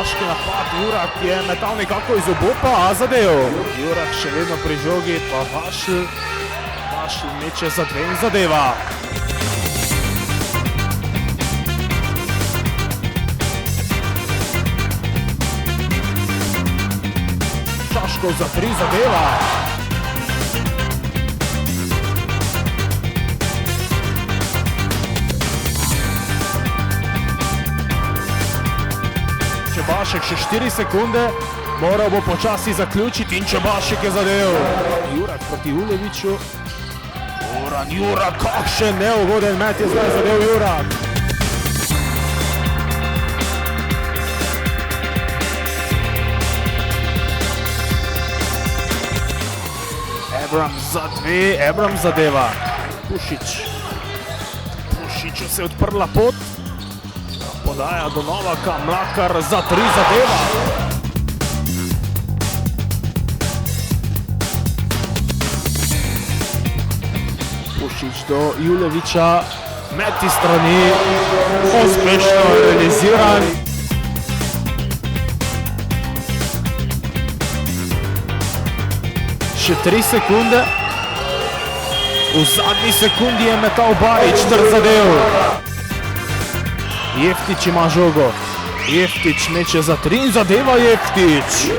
Hrvaški napad, Jurak je metal nekako iz obopa, a zadev. Jurak še vedno pri žogi, pa Vašl meče za dve in zadeva. Šaškov za tri zadeva. Čebašek še 4 sekunde, moral bo počasi zaključiti in Čebašek je zadev. Jurak proti Uleviču. Jurak, kakšen neugoden met je zdaj zadev Jurak. Ebram za dve, Ebram zadeva. Pušiču se je odprla pot. Podaja do Novaka, Mlakar za tri zadeva. Pušič do Juleviča, met iz strani, uspešno realiziran. Še 3 sekunde. V zadnji sekundi je metal Barič ter zadev. Jeftić ima žogo. Jeftić meče za tri in zadeva Jeftić.